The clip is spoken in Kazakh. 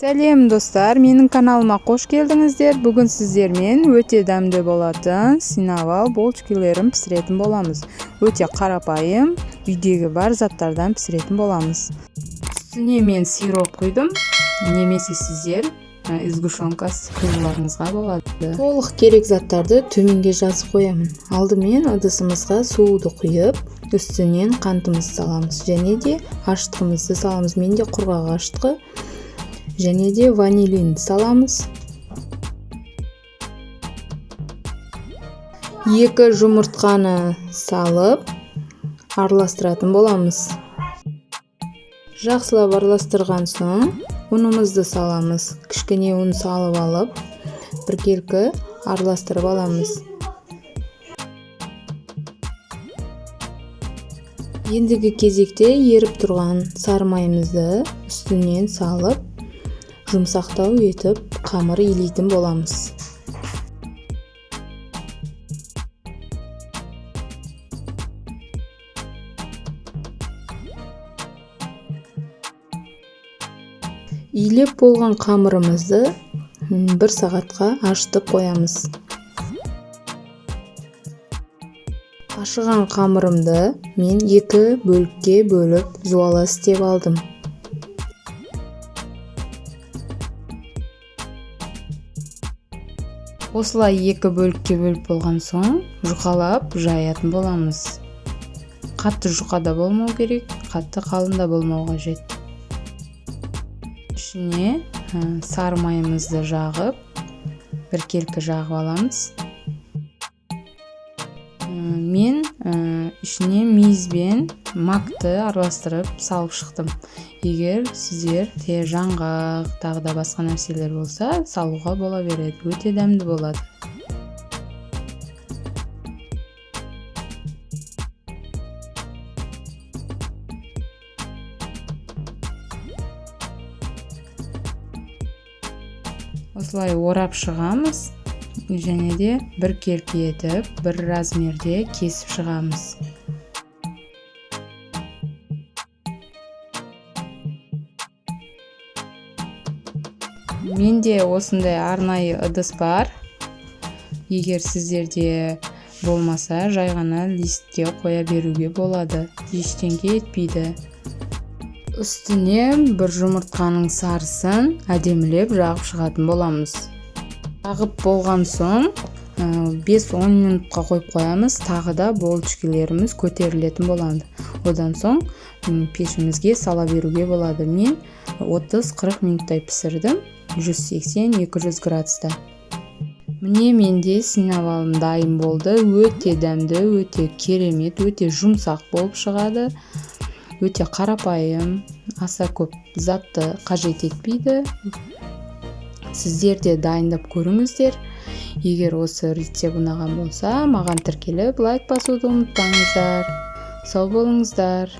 Сәлем достар, менің каналыма қош келдіңіздер. Бүгін сіздермен өте дәмді болатын синавал болчкилерін пісіретін боламыз. Өте қарапайым, үйдегі бар заттардан пісіретін боламыз. Үстіне мен сироп құйдым, немесе сіздер сгущенка құюларыңызға болады. Толық керек заттарды төменге жазып қоямын. Алдымен ыдысымызға суды құйып, үстінен қантымызды саламыз, және де аштығымызды саламыз. Менде құрғақ аштығы және де ванилинді саламыз. 2 жұмыртқаны салып араластыратын боламыз. Жақсылап араластырған соң ұнымызды саламыз. Кішкене ұн салып алып, біркелкі араластырып аламыз. Ендігі кезекте еріп тұрған сары майымызды үстінен салып, жұмсақтау етіп қамыр илейтін боламыз. Илеп болған қамырымызды 1 сағатқа ашытып қоямыз. Ашыған қамырымды мен 2 бөлікке бөліп жуала істеп алдым. Осылай 2 бөлікке бөліп болған соң жұқалап жаятын боламыз. Қатты жұқада болмау керек, қатты қалында болмау қажет. Ішіне сары майымызды жағып, біркелкі жағып аламыз. Мен ішіне мейіз бен макты араластырып салып шықтым. Егер сіздерде жаңғақ, тағы да басқа нәрселер болса, салуға бола береді. Өте дәмді болады. Осылай орап шығамыз. Және де біркелкі етіп, бір размерде кесіп шығамыз. Менде осындай арнайы ыдыс бар. Егер сіздерде болмаса, жай ғана листке қоя беруге болады. Ештеңе етпейді. Үстіне бір жұмыртқаның сарысын әдемілеп жағып шығатын боламыз. Жағып болған соң 5-10 минутқа қойып қоямыз. Тағы да болчкилеріміз көтерілетін болады. Одан соң пешімізге сала беруге болады. Мен 30-40 минуттай пісірдім. 180-200 градуста. Міне менде синавалым дайын болды. Өте дәмді, өте керемет, өте жұмсақ болып шығады. Өте қарапайым, аса көп затты қажет етпейді. Сіздер де дайындап көріңіздер. Егер осы рецепт ұнаған болса, маған тіркеліп лайк басуды ұмытпаңыздар. Сау болыңыздар.